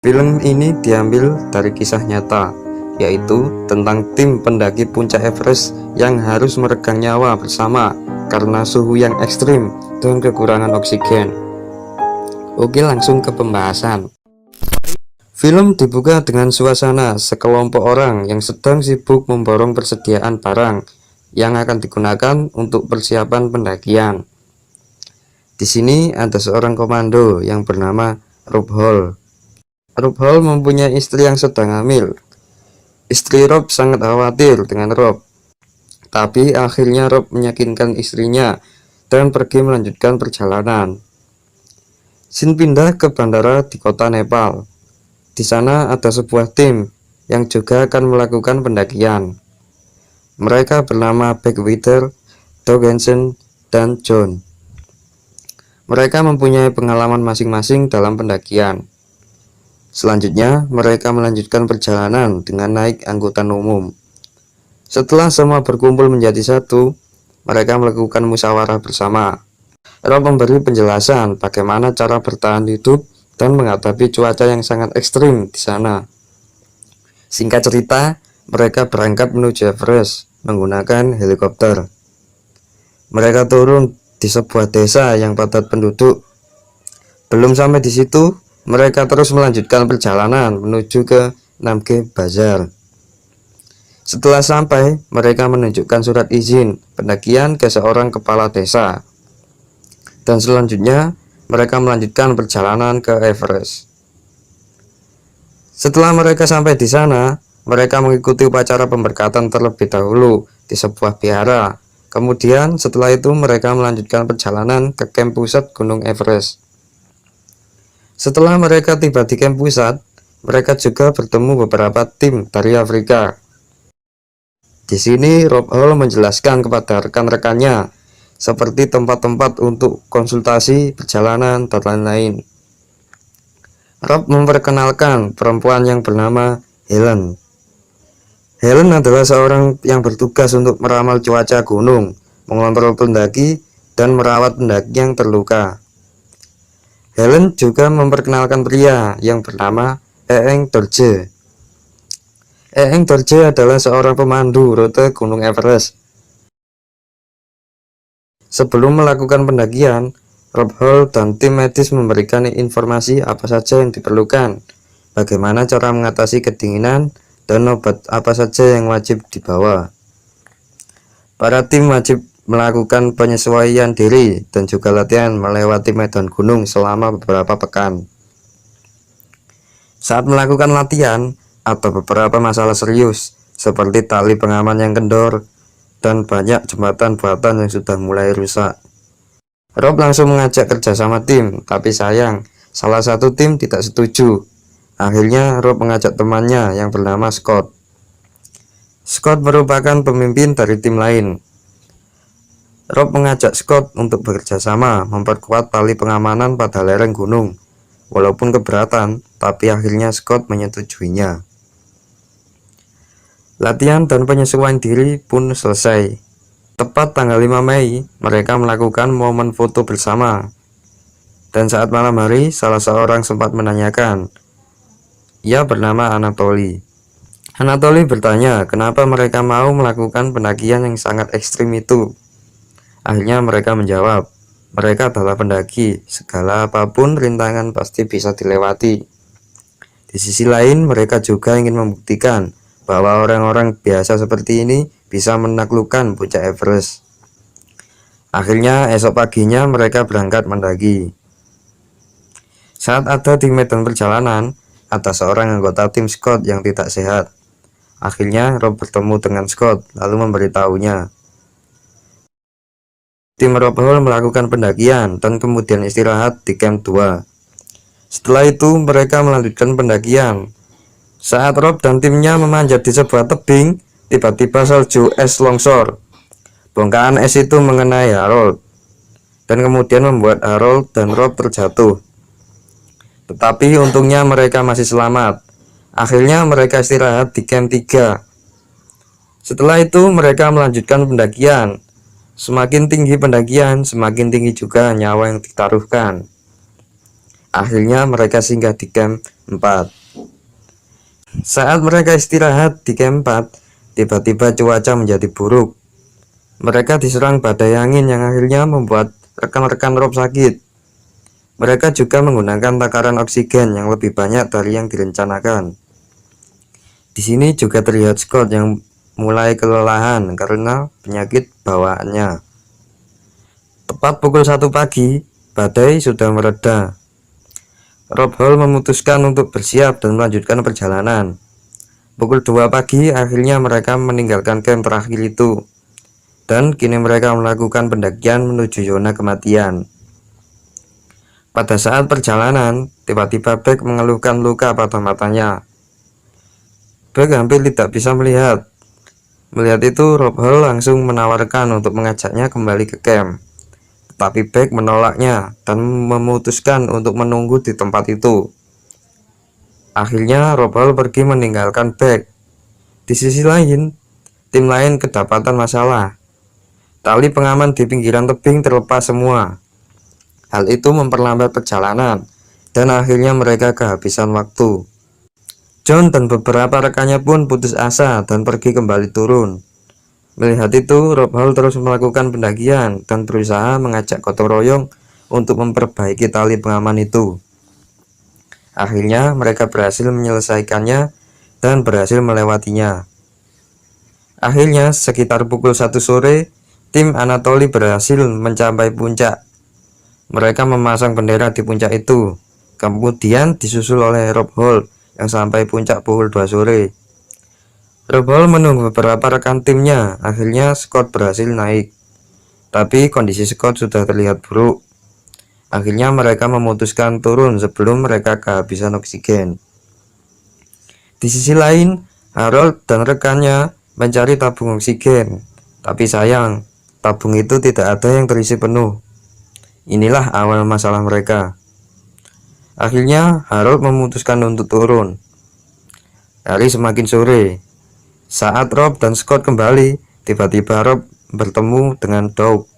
Film ini diambil dari kisah nyata, yaitu tentang tim pendaki puncak Everest yang harus meregang nyawa bersama karena suhu yang ekstrim dan kekurangan oksigen. Oke, langsung ke pembahasan. Film dibuka dengan suasana sekelompok orang yang sedang sibuk memborong persediaan barang yang akan digunakan untuk persiapan pendakian. Di sini ada seorang komando yang bernama Rob Hall. Rob Hall mempunyai istri yang sedang hamil. Istri Rob sangat khawatir dengan Rob, tapi akhirnya Rob meyakinkan istrinya dan pergi melanjutkan perjalanan. Scene pindah ke bandara di kota Nepal. Di sana ada sebuah tim yang juga akan melakukan pendakian. Mereka bernama Beckwither, Doug Hansen, dan John. Mereka mempunyai pengalaman masing-masing dalam pendakian. Selanjutnya, mereka melanjutkan perjalanan dengan naik angkutan umum. Setelah semua berkumpul menjadi satu, mereka melakukan musyawarah bersama. Rob memberi penjelasan bagaimana cara bertahan hidup dan menghadapi cuaca yang sangat ekstrim di sana. Singkat cerita, mereka berangkat menuju Everest menggunakan helikopter. Mereka turun di sebuah desa yang padat penduduk. Belum sampai di situ, mereka terus melanjutkan perjalanan menuju ke Namche Bazaar. Setelah sampai, mereka menunjukkan surat izin pendakian ke seorang kepala desa. Dan selanjutnya, mereka melanjutkan perjalanan ke Everest. Setelah mereka sampai di sana, mereka mengikuti upacara pemberkatan terlebih dahulu di sebuah vihara. Kemudian setelah itu mereka melanjutkan perjalanan ke kamp pusat Gunung Everest. Setelah mereka tiba di kamp pusat, mereka juga bertemu beberapa tim dari Afrika. Di sini Rob Hall menjelaskan kepada rekan-rekannya seperti tempat-tempat untuk konsultasi, perjalanan, dan lain-lain. Rob memperkenalkan perempuan yang bernama Helen. Helen adalah seorang yang bertugas untuk meramal cuaca gunung, mengontrol pendaki, dan merawat pendaki yang terluka. Helen juga memperkenalkan pria yang bernama Eeng Dorje. Eeng Dorje adalah seorang pemandu rute Gunung Everest. Sebelum melakukan pendakian, Rob Hall dan tim medis memberikan informasi apa saja yang diperlukan, bagaimana cara mengatasi kedinginan, dan obat apa saja yang wajib dibawa. Para tim wajib melakukan penyesuaian diri dan juga latihan melewati medan gunung selama beberapa pekan. Saat melakukan latihan, ada beberapa masalah serius seperti tali pengaman yang kendor dan banyak jembatan buatan yang sudah mulai rusak. Rob langsung mengajak kerjasama tim, tapi sayang, salah satu tim tidak setuju. Akhirnya Rob mengajak temannya yang bernama Scott. Scott merupakan pemimpin dari tim lain. Rob mengajak Scott untuk bekerja sama memperkuat tali pengamanan pada lereng gunung. Walaupun keberatan, tapi akhirnya Scott menyetujuinya. Latihan dan penyesuaian diri pun selesai. Tepat tanggal 5 Mei, mereka melakukan momen foto bersama. Dan saat malam hari, salah seorang sempat menanyakan. Ia bernama Anatoly. Anatoly bertanya kenapa mereka mau melakukan pendakian yang sangat ekstrim itu. Akhirnya mereka menjawab, mereka adalah pendaki, segala apapun rintangan pasti bisa dilewati. Di sisi lain, mereka juga ingin membuktikan bahwa orang-orang biasa seperti ini bisa menaklukkan puncak Everest. Akhirnya esok paginya mereka berangkat mendaki. Saat ada di medan perjalanan, ada seorang anggota tim Scott yang tidak sehat. Akhirnya Rob bertemu dengan Scott lalu memberitahunya. Tim Rob Hall melakukan pendakian dan kemudian istirahat di camp 2. Setelah itu mereka melanjutkan pendakian. Saat Rob dan timnya memanjat di sebuah tebing, tiba-tiba salju es longsor. Bongkahan es itu mengenai Harold dan kemudian membuat Harold dan Rob terjatuh. Tetapi untungnya mereka masih selamat. Akhirnya mereka istirahat di camp 3. Setelah itu mereka melanjutkan pendakian. Semakin tinggi pendakian, semakin tinggi juga nyawa yang ditaruhkan. Akhirnya mereka singgah di camp 4. Saat mereka istirahat di camp 4, tiba-tiba cuaca menjadi buruk. Mereka diserang badai angin yang akhirnya membuat rekan-rekan Rob sakit. Mereka juga menggunakan takaran oksigen yang lebih banyak dari yang direncanakan. Di sini juga terlihat Scott yang mulai kelelahan karena penyakit bawaannya. Tepat pukul 1 pagi, badai sudah mereda. Rob Hall memutuskan untuk bersiap dan melanjutkan perjalanan. Pukul 2 pagi, akhirnya mereka meninggalkan camp terakhir itu. Dan kini mereka melakukan pendakian menuju zona kematian. Pada saat perjalanan, tiba-tiba Beck mengeluhkan luka pada matanya. Beck hampir tidak bisa melihat. Melihat itu, Rob Hall langsung menawarkan untuk mengajaknya kembali ke camp. Tetapi Beck menolaknya dan memutuskan untuk menunggu di tempat itu. Akhirnya Rob Hall pergi meninggalkan Beck. Di sisi lain, tim lain kedapatan masalah. Tali pengaman di pinggiran tebing terlepas semua. Hal itu memperlambat perjalanan dan akhirnya mereka kehabisan waktu. John dan beberapa rekannya pun putus asa dan pergi kembali turun. Melihat itu, Rob Hall terus melakukan pendakian dan berusaha mengajak gotong royong untuk memperbaiki tali pengaman itu. Akhirnya mereka berhasil menyelesaikannya dan berhasil melewatinya. Akhirnya sekitar pukul 1 sore, tim Anatoly berhasil mencapai puncak. Mereka memasang bendera di puncak itu, kemudian disusul oleh Rob Hall yang sampai puncak pukul 2 sore. Rob Hall menunggu beberapa rekan timnya. Akhirnya Scott berhasil naik, tapi kondisi Scott sudah terlihat buruk. Akhirnya mereka memutuskan turun sebelum mereka kehabisan oksigen. Di sisi lain, Harold dan rekannya mencari tabung oksigen, tapi sayang, tabung itu tidak ada yang terisi penuh. Inilah awal masalah mereka. Akhirnya Harold memutuskan untuk turun. Hari semakin sore. Saat Rob dan Scott kembali, tiba-tiba Rob bertemu dengan Doug.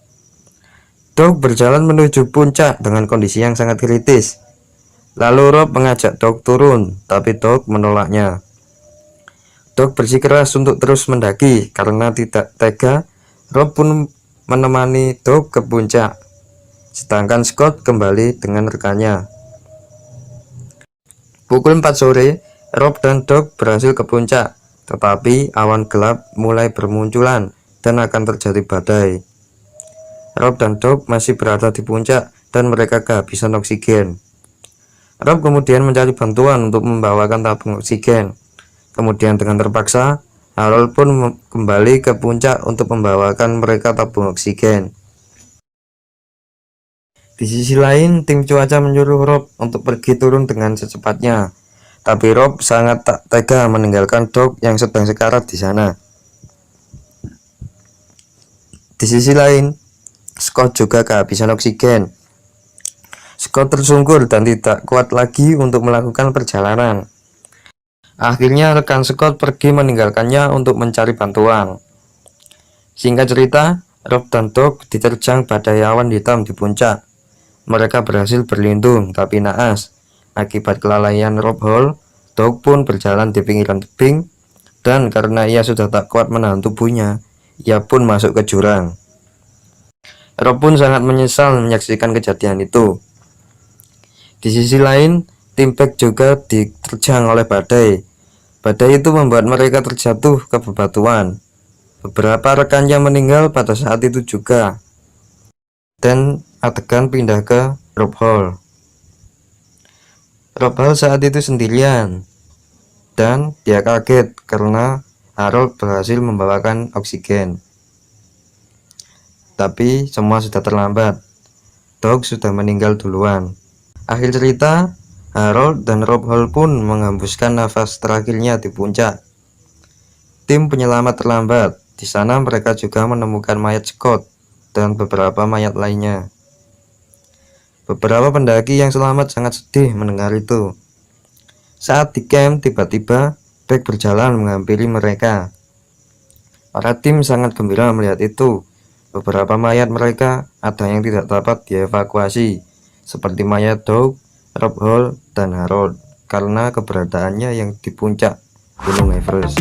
Doug berjalan menuju puncak dengan kondisi yang sangat kritis. Lalu Rob mengajak Doug turun, tapi Doug menolaknya. Doug bersikeras untuk terus mendaki karena tidak tega. Rob pun menemani Doug ke puncak, sedangkan Scott kembali dengan rekannya. Pukul 4 sore, Rob dan Doug berhasil ke puncak, tetapi awan gelap mulai bermunculan dan akan terjadi badai. Rob dan Doug masih berada di puncak dan mereka kehabisan oksigen. Rob kemudian mencari bantuan untuk membawakan tabung oksigen. Kemudian dengan terpaksa, Harold pun kembali ke puncak untuk membawakan mereka tabung oksigen. Di sisi lain, tim cuaca menyuruh Rob untuk pergi turun dengan secepatnya, tapi Rob sangat tak tega meninggalkan Doug yang sedang sekarat di sana. Di sisi lain, Scott juga kehabisan oksigen. Scott tersungkur dan tidak kuat lagi untuk melakukan perjalanan. Akhirnya rekan Scott pergi meninggalkannya untuk mencari bantuan. Singkat cerita, Rob dan Doug diterjang badai awan hitam di puncak. Mereka berhasil berlindung, tapi naas. Akibat kelalaian Rob Hall, Doug pun berjalan di pinggiran tebing, dan karena ia sudah tak kuat menahan tubuhnya, ia pun masuk ke jurang. Rob pun sangat menyesal menyaksikan kejadian itu. Di sisi lain, tim Beck juga diterjang oleh badai. Badai itu membuat mereka terjatuh ke bebatuan. Beberapa rekannya meninggal pada saat itu juga. Dan adegan pindah ke Rob Hall. Rob Hall saat itu sendirian, dan dia kaget karena Harold berhasil membawakan oksigen. Tapi semua sudah terlambat. Doug sudah meninggal duluan. Akhir cerita, Harold dan Rob Hall pun menghembuskan nafas terakhirnya di puncak. Tim penyelamat terlambat. Di sana mereka juga menemukan mayat Scott dan beberapa mayat lainnya. Beberapa pendaki yang selamat sangat sedih mendengar itu. Saat di camp, tiba-tiba Beck berjalan menghampiri mereka. Para tim sangat gembira melihat itu. Beberapa mayat mereka ada yang tidak dapat dievakuasi, seperti mayat Doug Rob Hall dan Harold karena keberadaannya yang di puncak Gunung Everest.